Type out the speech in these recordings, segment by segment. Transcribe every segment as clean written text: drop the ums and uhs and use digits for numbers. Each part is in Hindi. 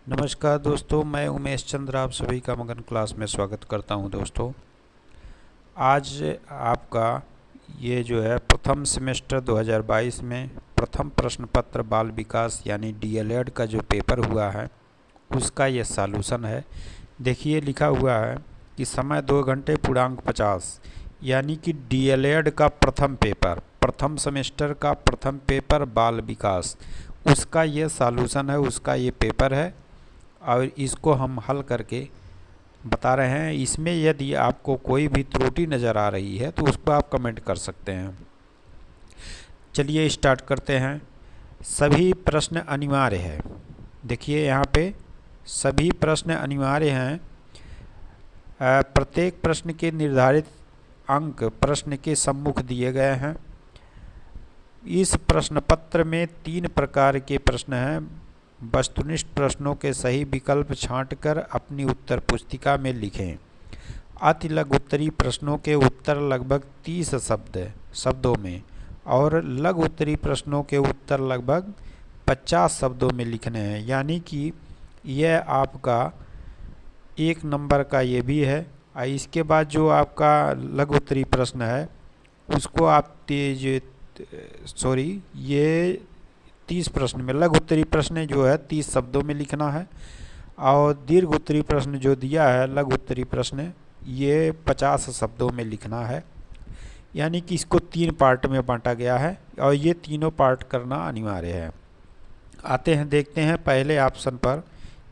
नमस्कार दोस्तों, मैं उमेश चंद्र आप सभी का मगन क्लास में स्वागत करता हूं। दोस्तों, आज आपका ये जो है प्रथम सेमेस्टर 2022 में प्रथम प्रश्न पत्र बाल विकास यानी डीएलएड का जो पेपर हुआ है उसका ये सॉल्यूशन है। देखिए, लिखा हुआ है कि समय 2 घंटे पूर्णांक 50, यानी कि डीएलएड का प्रथम पेपर, प्रथम सेमेस्टर का प्रथम पेपर बाल विकास, उसका ये सॉल्यूशन है, उसका ये पेपर है और इसको हम हल करके बता रहे हैं। इसमें यदि आपको कोई भी त्रुटि नज़र आ रही है तो उस पर आप कमेंट कर सकते हैं। चलिए स्टार्ट करते हैं। सभी प्रश्न अनिवार्य है। देखिए यहाँ पे सभी प्रश्न अनिवार्य हैं। प्रत्येक प्रश्न के निर्धारित अंक प्रश्न के सम्मुख दिए गए हैं। इस प्रश्न पत्र में 3 प्रकार के प्रश्न हैं। वस्तुनिष्ठ प्रश्नों के सही विकल्प छांटकर अपनी उत्तर पुस्तिका में लिखें। अति लघु उत्तरीय प्रश्नों के उत्तर लगभग 30 शब्दों में और लघु उत्तरीय प्रश्नों के उत्तर लगभग 50 शब्दों में लिखने हैं। यानी कि यह आपका 1 नंबर का ये भी है। इसके बाद जो आपका लघु उत्तरीय प्रश्न है उसको आप ये 30 प्रश्न में, लघु उत्तरीय प्रश्न जो है 30 शब्दों में लिखना है और दीर्घ उत्तरीय प्रश्न जो दिया है लघु उत्तरीय प्रश्न ये 50 शब्दों में लिखना है। यानी कि इसको 3 पार्ट में बांटा गया है और ये तीनों पार्ट करना अनिवार्य है। आते हैं, देखते हैं पहले ऑप्शन पर,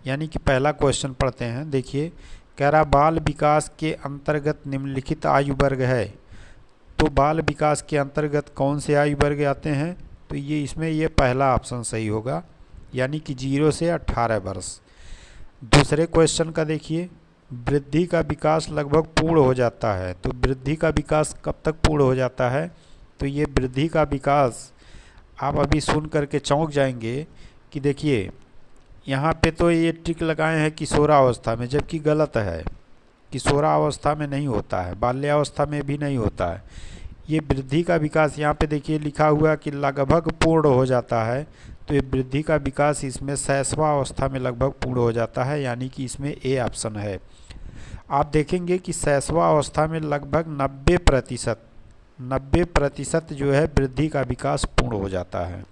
यानी कि पहला क्वेश्चन पढ़ते हैं। देखिए, कह रहा बाल विकास के अंतर्गत निम्नलिखित आयु वर्ग है। तो बाल विकास के अंतर्गत कौन से आयु वर्ग आते हैं? तो ये पहला ऑप्शन सही होगा, यानी कि 0 से 18 वर्ष। दूसरे क्वेश्चन का देखिए, वृद्धि का विकास लगभग पूर्ण हो जाता है। तो वृद्धि का विकास कब तक पूर्ण हो जाता है? तो ये वृद्धि का विकास आप अभी सुन करके चौंक जाएंगे कि देखिए यहाँ पे तो ये ट्रिक लगाए हैं किशोरावस्था में, जबकि गलत है। किशोरावस्था में नहीं होता है, बाल्यावस्था में भी नहीं होता है। ये वृद्धि का विकास यहाँ पे देखिए लिखा हुआ कि लगभग पूर्ण हो जाता है। तो ये वृद्धि का विकास इसमें शैशवावस्था में लगभग पूर्ण हो जाता है, यानी कि इसमें ए ऑप्शन है। आप देखेंगे कि शैशवावस्था में लगभग 90% जो है वृद्धि का विकास पूर्ण हो जाता है।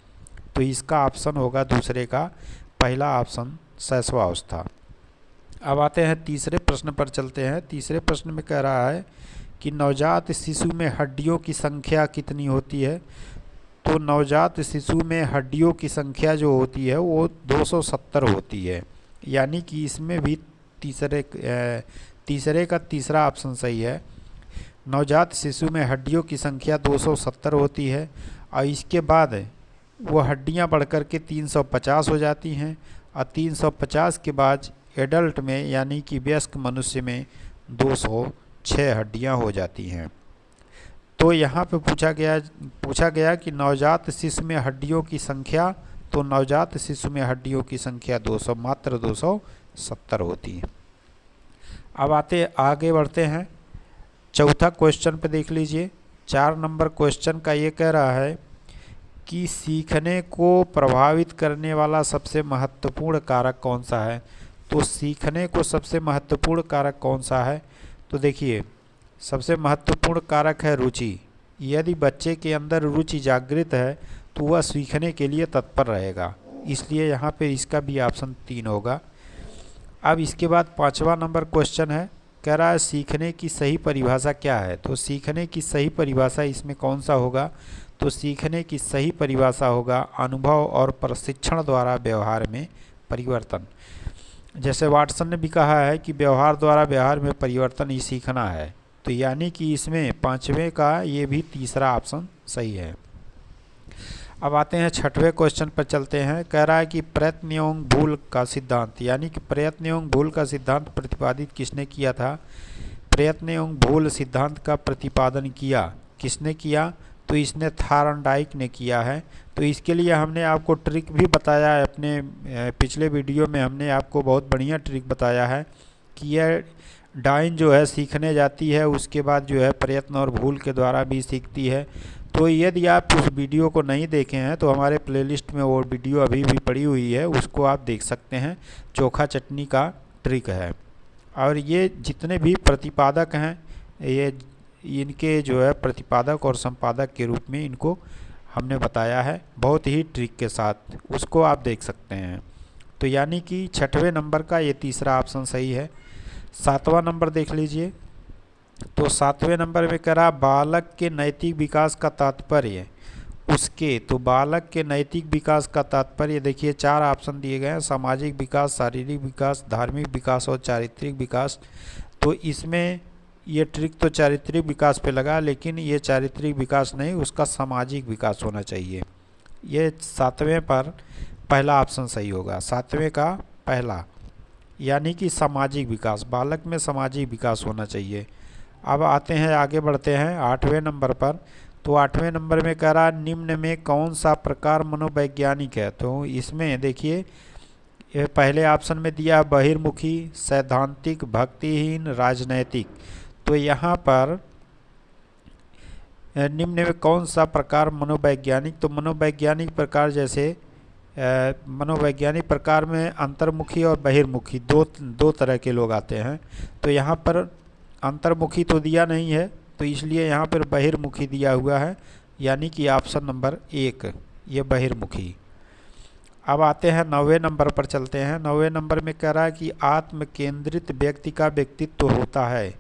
तो इसका ऑप्शन होगा दूसरे का पहला ऑप्शन, शैशवावस्था। अब आते हैं तीसरे प्रश्न पर चलते हैं। तीसरे प्रश्न में कह रहा है कि नवजात शिशु में हड्डियों की संख्या कितनी होती है? तो नवजात शिशु में हड्डियों की संख्या जो होती है वो 270 होती है। यानी कि इसमें भी तीसरे का तीसरा ऑप्शन सही है। नवजात शिशु में हड्डियों की संख्या 270 होती है और इसके बाद वो हड्डियां बढ़कर के 350 हो जाती हैं और 350 के बाद एडल्ट में यानी कि वयस्क मनुष्य में 206 हड्डियां हो जाती हैं। तो यहाँ पे पूछा गया कि नवजात शिशु में हड्डियों की संख्या, तो नवजात शिशु में हड्डियों की संख्या मात्र 270 होती है। अब आगे बढ़ते हैं। चौथा क्वेश्चन पे देख लीजिए। 4 नंबर क्वेश्चन का ये कह रहा है कि सीखने को प्रभावित करने वाला सबसे महत्वपूर्ण कारक कौन सा है? तो सीखने को सबसे महत्वपूर्ण कारक कौन सा है? तो देखिए, सबसे महत्वपूर्ण कारक है रुचि। यदि बच्चे के अंदर रुचि जागृत है तो वह सीखने के लिए तत्पर रहेगा, इसलिए यहाँ पे इसका भी ऑप्शन 3 होगा। अब इसके बाद 5वां नंबर क्वेश्चन है, कह रहा है सीखने की सही परिभाषा क्या है? तो सीखने की सही परिभाषा इसमें कौन सा होगा? तो सीखने की सही परिभाषा होगा अनुभव और प्रशिक्षण द्वारा व्यवहार में परिवर्तन। जैसे वाटसन ने भी कहा है कि व्यवहार द्वारा व्यवहार में परिवर्तन ही सीखना है। तो यानी कि इसमें 5वें का ये भी तीसरा ऑप्शन सही है। अब आते हैं 6वें क्वेश्चन पर चलते हैं। कह रहा है कि प्रयत्न एवं भूल का सिद्धांत, यानी कि प्रयत्न एवं भूल का सिद्धांत प्रतिपादित किसने किया था? प्रयत्न एवं भूल सिद्धांत का प्रतिपादन किसने किया? तो इसने थार्नडाइक ने किया है। तो इसके लिए हमने आपको ट्रिक भी बताया है, अपने पिछले वीडियो में हमने आपको बहुत बढ़िया ट्रिक बताया है कि यह डाइन जो है सीखने जाती है, उसके बाद जो है प्रयत्न और भूल के द्वारा भी सीखती है। तो यदि आप उस वीडियो को नहीं देखे हैं तो हमारे प्लेलिस्ट में वो वीडियो अभी भी पड़ी हुई है, उसको आप देख सकते हैं। चोखा चटनी का ट्रिक है। और ये जितने भी प्रतिपादक हैं, ये इनके जो है प्रतिपादक और संपादक के रूप में इनको हमने बताया है बहुत ही ट्रिक के साथ, उसको आप देख सकते हैं। तो यानी कि 6वें नंबर का ये तीसरा ऑप्शन सही है। 7वां नंबर देख लीजिए। तो 7वें नंबर में कह रहा बालक के नैतिक विकास का तात्पर्य उसके। तो बालक के नैतिक विकास का तात्पर्य देखिए 4 ऑप्शन दिए गए हैं, सामाजिक विकास, शारीरिक विकास, धार्मिक विकास और चारित्रिक विकास। तो इसमें ये ट्रिक तो चारित्रिक विकास पे लगा, लेकिन ये चारित्रिक विकास नहीं, उसका सामाजिक विकास होना चाहिए। ये 7वें पर पहला ऑप्शन सही होगा, 7वें का पहला, यानी कि सामाजिक विकास, बालक में सामाजिक विकास होना चाहिए। अब आते हैं, आगे बढ़ते हैं 8वें नंबर पर। तो 8वें नंबर में कह रहा निम्न में कौन सा प्रकार मनोवैज्ञानिक है। तो इसमें देखिए ये पहले ऑप्शन में दिया बहिर्मुखी, सैद्धांतिक, भक्तिहीन, राजनैतिक। तो यहाँ पर निम्न में कौन सा प्रकार मनोवैज्ञानिक, तो मनोवैज्ञानिक प्रकार जैसे मनोवैज्ञानिक प्रकार में अंतर्मुखी और बहिर्मुखी दो तरह के लोग आते हैं। तो यहाँ पर अंतर्मुखी तो दिया नहीं है, तो इसलिए यहाँ पर बहिर्मुखी दिया हुआ है, यानी कि ऑप्शन नंबर 1 ये बहिर्मुखी। अब आते हैं 9वें नंबर पर चलते हैं। 9वें नंबर में कह रहा है कि आत्म केंद्रित व्यक्ति का व्यक्तित्व होता है।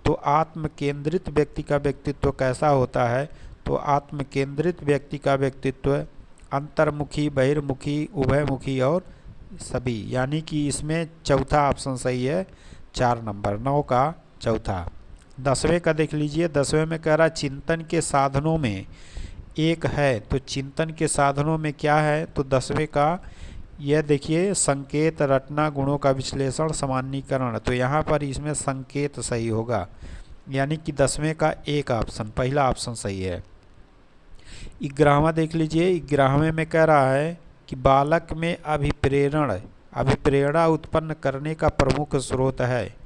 तो आत्म केंद्रित व्यक्ति का व्यक्तित्व कैसा होता है। तो आत्म केंद्रित व्यक्ति का व्यक्तित्व अंतर्मुखी, बहिर्मुखी, उभयमुखी और सभी, यानी कि इसमें चौथा ऑप्शन सही है, 4 नंबर 9 का चौथा। 10वें का देख लीजिए। 10वें में कह रहा चिंतन के साधनों में एक है। तो चिंतन के साधनों में क्या है। तो 10वें का यह देखिए संकेत, रटना, गुणों का विश्लेषण, सामान्यीकरण। तो यहाँ पर इसमें संकेत सही होगा, यानी कि 10वें का एक ऑप्शन, पहला ऑप्शन सही है। 11वां देख लीजिए। 11वें में कह रहा है कि बालक में अभिप्रेरणा उत्पन्न करने का प्रमुख स्रोत है।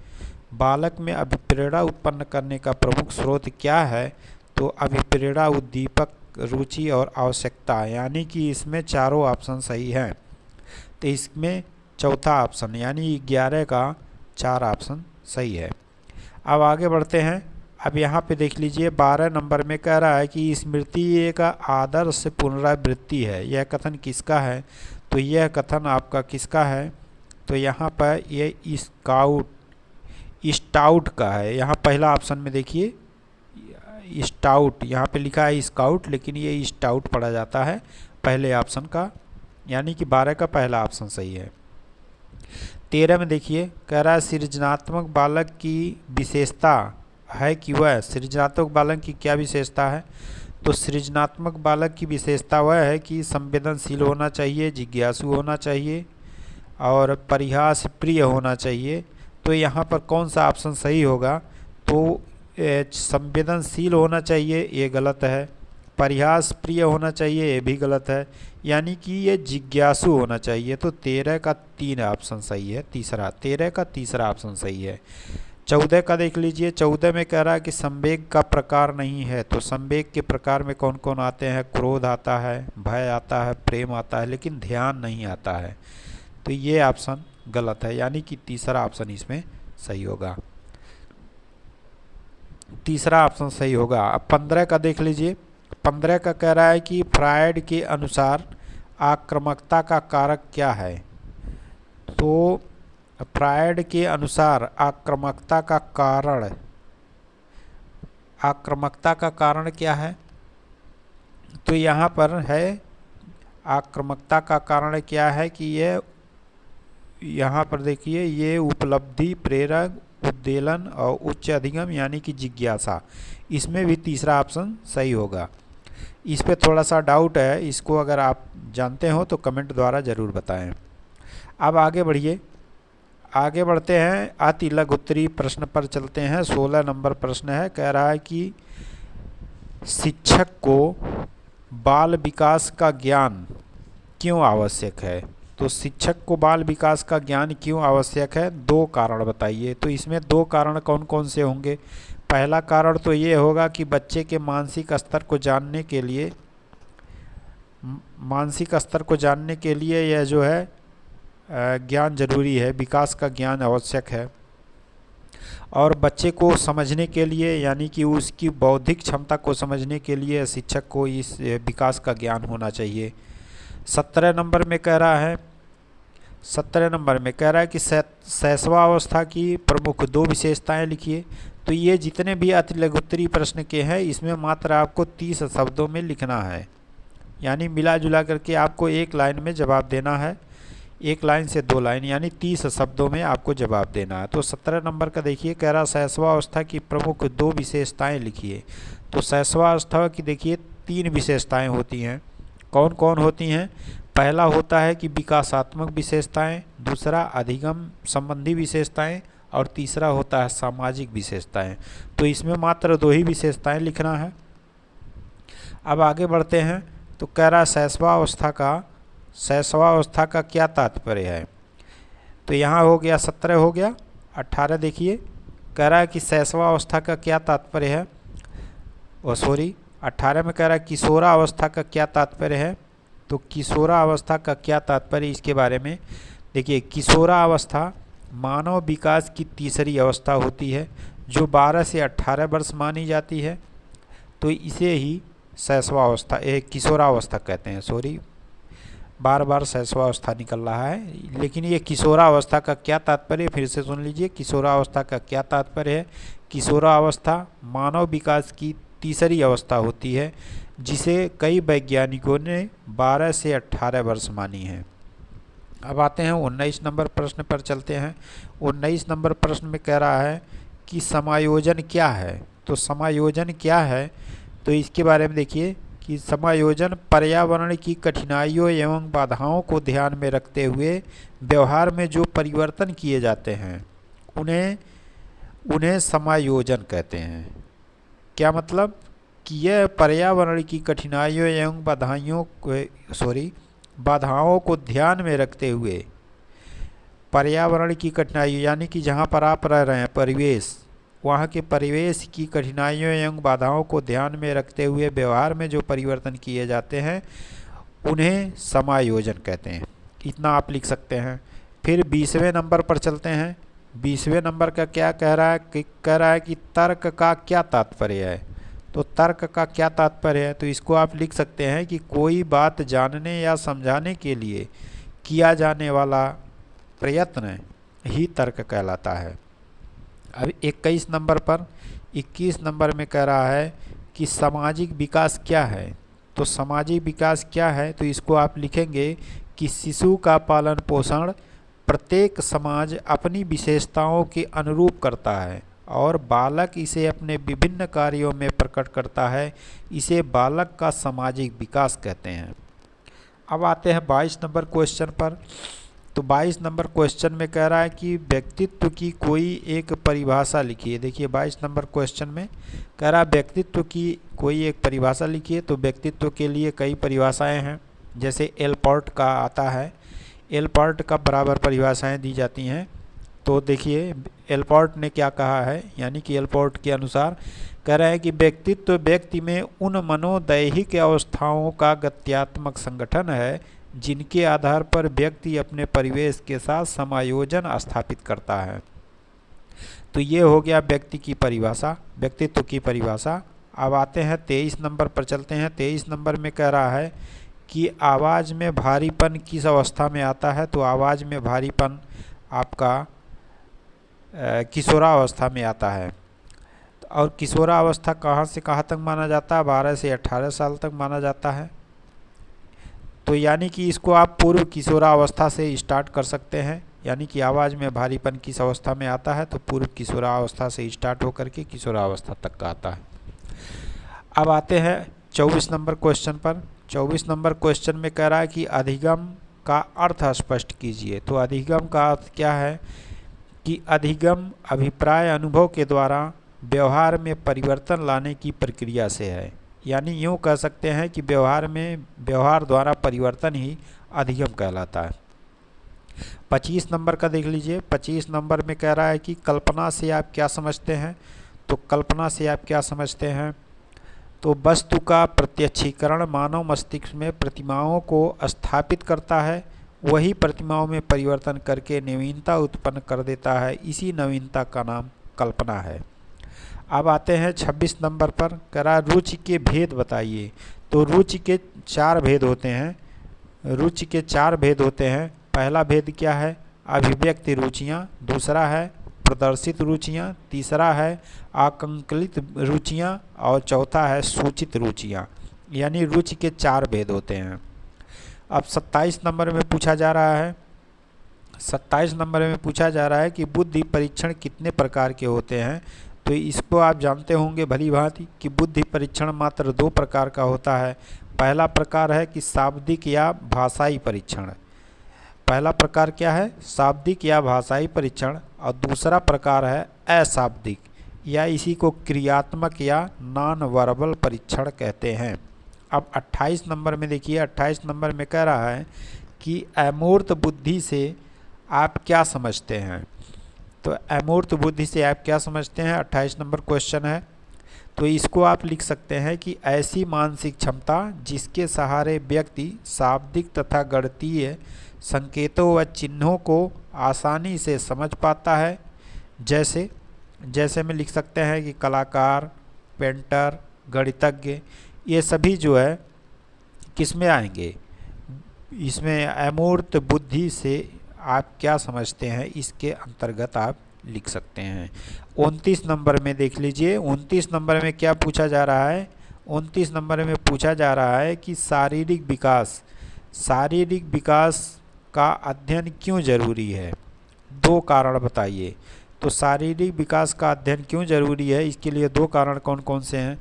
बालक में अभिप्रेरणा उत्पन्न करने का प्रमुख स्रोत क्या है। तो अभिप्रेरणा, उद्दीपक, रुचि और आवश्यकता, यानी कि इसमें चारों ऑप्शन सही हैं। तो इसमें चौथा ऑप्शन यानी 11 का 4 ऑप्शन सही है। अब आगे बढ़ते हैं। अब यहाँ पे देख लीजिए 12 नंबर में कह रहा है कि स्मृति एक आदर्श पुनरावृत्ति है। यह कथन किसका है। तो यह कथन आपका किसका है। तो यहाँ पर ये स्टाउट का है। यहाँ पहला ऑप्शन में देखिए स्टाउट, यहाँ पे लिखा है स्काउट, लेकिन ये स्टाउट पढ़ा जाता है पहले ऑप्शन का, यानी कि 12 का पहला ऑप्शन सही है। 13 में देखिए कह रहा है सृजनात्मक बालक की विशेषता है कि वह, सृजनात्मक बालक की क्या विशेषता है। तो सृजनात्मक बालक की विशेषता वह है कि संवेदनशील होना चाहिए, जिज्ञासु होना चाहिए और परिहास प्रिय होना चाहिए। तो यहाँ पर कौन सा ऑप्शन सही होगा। तो संवेदनशील होना चाहिए, ये गलत है। परिहास प्रिय होना चाहिए, ये भी गलत है। यानी कि ये जिज्ञासु होना चाहिए। तो 13 का 3 ऑप्शन सही है, 13 का तीसरा ऑप्शन सही है। 14 का देख लीजिए। 14 में कह रहा है कि संवेग का प्रकार नहीं है। तो संवेग के प्रकार में कौन कौन आते हैं। क्रोध आता है, भय आता है, प्रेम आता है, लेकिन ध्यान नहीं आता है। तो ये ऑप्शन गलत है, यानी कि तीसरा ऑप्शन इसमें सही होगा, तीसरा ऑप्शन सही होगा। अब 15 का देख लीजिए। 15 का कह रहा है कि फ्रायड के अनुसार आक्रामकता का कारक क्या है। तो फ्रायड के अनुसार आक्रामकता का कारण क्या है। तो यहाँ पर है आक्रामकता का कारण क्या है कि ये यहाँ पर देखिए ये उपलब्धि, प्रेरक, उद्वेलन और उच्च अधिगम, यानी कि जिज्ञासा। इसमें भी तीसरा ऑप्शन सही होगा। इस पे थोड़ा सा डाउट है, इसको अगर आप जानते हो तो कमेंट द्वारा ज़रूर बताएं। अब आगे बढ़िए, आगे बढ़ते हैं अति लघु उत्तरीय प्रश्न पर चलते हैं। 16 नंबर प्रश्न है। कह रहा है कि शिक्षक को बाल विकास का ज्ञान क्यों आवश्यक है। तो शिक्षक को बाल विकास का ज्ञान क्यों आवश्यक है, 2 कारण बताइए। तो इसमें 2 कारण कौन कौन से होंगे। पहला कारण तो ये होगा कि बच्चे के मानसिक स्तर को जानने के लिए यह जो है ज्ञान जरूरी है, विकास का ज्ञान आवश्यक है। और बच्चे को समझने के लिए यानी कि उसकी बौद्धिक क्षमता को समझने के लिए शिक्षक को इस विकास का ज्ञान होना चाहिए। 17 नंबर में कह रहा है कि शैशवावस्था की प्रमुख 2 विशेषताएं लिखिए। तो ये जितने भी अति लघुत्तरीय प्रश्न के हैं इसमें मात्र आपको 30 शब्दों में लिखना है, यानी मिला जुला करके आपको एक लाइन में जवाब देना है, 1 लाइन से 2 लाइन यानी 30 शब्दों में आपको जवाब देना है। तो 17 नंबर का देखिए, कह रहा शैशवावस्था की प्रमुख 2 विशेषताएं लिखिए। तो शैशवावस्था की देखिए 3 विशेषताएं होती हैं। कौन कौन होती हैं? पहला होता है कि विकासात्मक विशेषताएं, दूसरा अधिगम संबंधी विशेषताएं और तीसरा होता है सामाजिक विशेषताएं। तो इसमें मात्र 2 ही विशेषताएं लिखना है। अब आगे बढ़ते हैं। तो कह रहा शैशवावस्था का क्या तात्पर्य है? तो यहाँ हो गया 17 हो गया। 18 देखिए, कह रहा है कि शैशवावस्था का क्या तात्पर्य है। 18 में कह रहा है किशोरावस्था का क्या तात्पर्य है। तो किशोरावस्था का क्या तात्पर्य, इसके बारे में देखिए। किशोरावस्था मानव विकास की तीसरी अवस्था होती है जो 12 से 18 वर्ष मानी जाती है। तो इसे ही किशोरावस्था कहते हैं। बार शैशवावस्था निकल रहा है, लेकिन ये किशोरावस्था का क्या तात्पर्य, फिर से सुन लीजिए। किशोरावस्था का क्या तात्पर्य है? किशोरावस्था मानव विकास की तीसरी अवस्था होती है जिसे कई वैज्ञानिकों ने 12 से 18 वर्ष मानी है। अब आते हैं 19 नंबर प्रश्न पर चलते हैं। 19 नंबर प्रश्न में कह रहा है कि समायोजन क्या है। तो समायोजन क्या है, तो इसके बारे में देखिए कि समायोजन पर्यावरण की कठिनाइयों एवं बाधाओं को ध्यान में रखते हुए व्यवहार में जो परिवर्तन किए जाते हैं उन्हें समायोजन कहते हैं। क्या मतलब कि यह पर्यावरण की कठिनाइयों एवं बाधाओं को ध्यान में रखते हुए पर्यावरण की कठिनाइयों यानी कि जहाँ पर आप रह रहे हैं परिवेश, वहाँ के परिवेश की कठिनाइयों एवं बाधाओं को ध्यान में रखते हुए व्यवहार में जो परिवर्तन किए जाते हैं उन्हें समायोजन कहते हैं। इतना आप लिख सकते हैं। फिर 20वें नंबर पर चलते हैं। 20वें नंबर का क्या कह रहा है कि तर्क का क्या तात्पर्य है। तो तर्क का क्या तात्पर्य है, तो इसको आप लिख सकते हैं कि कोई बात जानने या समझाने के लिए किया जाने वाला प्रयत्न ही तर्क कहलाता है। अब 21 नंबर में कह रहा है कि सामाजिक विकास क्या है। तो सामाजिक विकास क्या है, तो इसको आप लिखेंगे कि शिशु का पालन पोषण प्रत्येक समाज अपनी विशेषताओं के अनुरूप करता है और बालक इसे अपने विभिन्न कार्यों में प्रकट करता है। इसे बालक का सामाजिक विकास कहते हैं। अब आते हैं 22 नंबर क्वेश्चन पर। तो 22 नंबर क्वेश्चन में कह रहा है कि व्यक्तित्व की कोई एक परिभाषा लिखिए। देखिए 22 नंबर क्वेश्चन में कह रहा है व्यक्तित्व की कोई एक परिभाषा लिखिए। तो व्यक्तित्व के लिए कई परिभाषाएं हैं, जैसे एलपर्ट का आता है। एलपर्ट का बराबर परिभाषाएं दी जाती हैं। तो देखिए एलपर्ट ने क्या कहा है, यानी कि एलपर्ट के अनुसार कह रहा है कि व्यक्तित्व व्यक्ति में उन मनोदैहिक अवस्थाओं का गत्यात्मक संगठन है जिनके आधार पर व्यक्ति अपने परिवेश के साथ समायोजन स्थापित करता है। तो ये हो गया व्यक्तित्व की परिभाषा। अब आते हैं 23 नंबर पर चलते हैं। 23 नंबर में कह रहा है कि आवाज़ में भारीपन किस अवस्था में आता है। तो आवाज़ में भारीपन आपका किशोरावस्था में आता है। और किशोरावस्था कहाँ से कहाँ तक माना जाता है? 12 से 18 साल तक माना जाता है। तो यानी कि इसको आप पूर्व किशोरावस्था से स्टार्ट कर सकते हैं, यानी कि आवाज़ में भारीपन किस अवस्था में आता है, तो पूर्व किशोरावस्था से स्टार्ट होकर के किशोरावस्था तक का आता है। अब आते हैं 24 नंबर क्वेश्चन पर। 24 नंबर क्वेश्चन में कह रहा है कि अधिगम का अर्थ स्पष्ट कीजिए। तो अधिगम का अर्थ क्या है कि अधिगम अभिप्राय अनुभव के द्वारा व्यवहार में परिवर्तन लाने की प्रक्रिया से है। यानी यूँ कह सकते हैं कि व्यवहार द्वारा परिवर्तन ही अधिगम कहलाता है। 25 नंबर का देख लीजिए। 25 नंबर में कह रहा है कि कल्पना से आप क्या समझते हैं। तो कल्पना से आप क्या समझते हैं? तो वस्तु का प्रत्यक्षीकरण मानव मस्तिष्क में प्रतिमाओं को स्थापित करता है, वही प्रतिमाओं में परिवर्तन करके नवीनता उत्पन्न कर देता है। इसी नवीनता का नाम कल्पना है। अब आते हैं 26 नंबर पर, करा रुचि के भेद बताइए। तो रुचि के 4 भेद होते हैं। रुचि के 4 भेद होते हैं। पहला भेद क्या है? अभिव्यक्ति रुचियाँ, दूसरा है प्रदर्शित रुचियाँ, तीसरा है आकंकलित रुचियाँ और चौथा है सूचित रुचियाँ। यानी रुचि के 4 भेद होते हैं। अब 27 नंबर में पूछा जा रहा है, 27 नंबर में पूछा जा रहा है कि बुद्धि परीक्षण कितने प्रकार के होते हैं। तो इसको आप जानते होंगे भली भांति कि बुद्धि परीक्षण मात्र 2 प्रकार का होता है। पहला प्रकार है कि शाब्दिक या भाषाई परीक्षण। पहला प्रकार क्या है? शाब्दिक या भाषाई परीक्षण। और दूसरा प्रकार है अशाब्दिक या इसी को क्रियात्मक या नॉन वर्बल परीक्षण कहते हैं। अब 28 नंबर में देखिए, 28 नंबर में कह रहा है कि अमूर्त बुद्धि से आप क्या समझते हैं। तो अमूर्त बुद्धि से आप क्या समझते हैं, 28 नंबर क्वेश्चन है। तो इसको आप लिख सकते हैं कि ऐसी मानसिक क्षमता जिसके सहारे व्यक्ति शाब्दिक तथा गणितीय संकेतों व चिन्हों को आसानी से समझ पाता है। जैसे में लिख सकते हैं कि कलाकार, पेंटर, गणितज्ञ, ये सभी जो है किस में आएंगे? इसमें अमूर्त बुद्धि से आप क्या समझते हैं, इसके अंतर्गत आप लिख सकते हैं। 29 नंबर में देख लीजिए, 29 नंबर में क्या पूछा जा रहा है? 29 नंबर में पूछा जा रहा है कि शारीरिक विकास का अध्ययन क्यों जरूरी है? 2 कारण बताइए। तो शारीरिक विकास का अध्ययन क्यों जरूरी है, इसके लिए 2 कारण कौन कौन से हैं?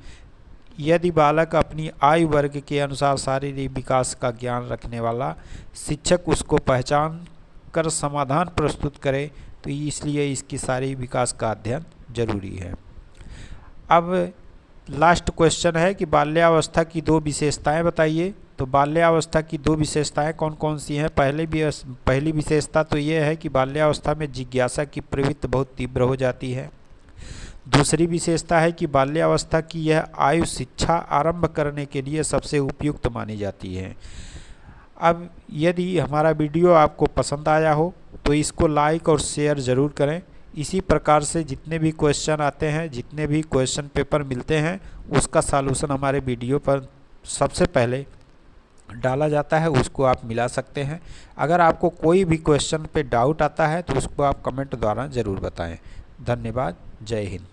यदि बालक अपनी आयु वर्ग के अनुसार शारीरिक विकास का ज्ञान रखने वाला शिक्षक उसको पहचान कर समाधान प्रस्तुत करे, तो इसलिए इसकी शारीरिक विकास का अध्ययन जरूरी है। अब लास्ट क्वेश्चन है कि बाल्यावस्था की 2 विशेषताएं बताइए। तो बाल्यावस्था की 2 विशेषताएं कौन कौन सी हैं? पहली विशेषता तो ये है कि बाल्यावस्था में जिज्ञासा की प्रवृत्ति बहुत तीव्र हो जाती है। दूसरी विशेषता है कि बाल्यावस्था की यह आयु शिक्षा आरंभ करने के लिए सबसे उपयुक्त मानी जाती है। अब यदि हमारा वीडियो आपको पसंद आया हो तो इसको लाइक और शेयर ज़रूर करें। इसी प्रकार से जितने भी क्वेश्चन आते हैं, जितने भी क्वेश्चन पेपर मिलते हैं, उसका सॉल्यूशन हमारे वीडियो पर सबसे पहले डाला जाता है, उसको आप मिला सकते हैं। अगर आपको कोई भी क्वेश्चन पे डाउट आता है तो उसको आप कमेंट द्वारा ज़रूर बताएं। धन्यवाद। जय हिंद।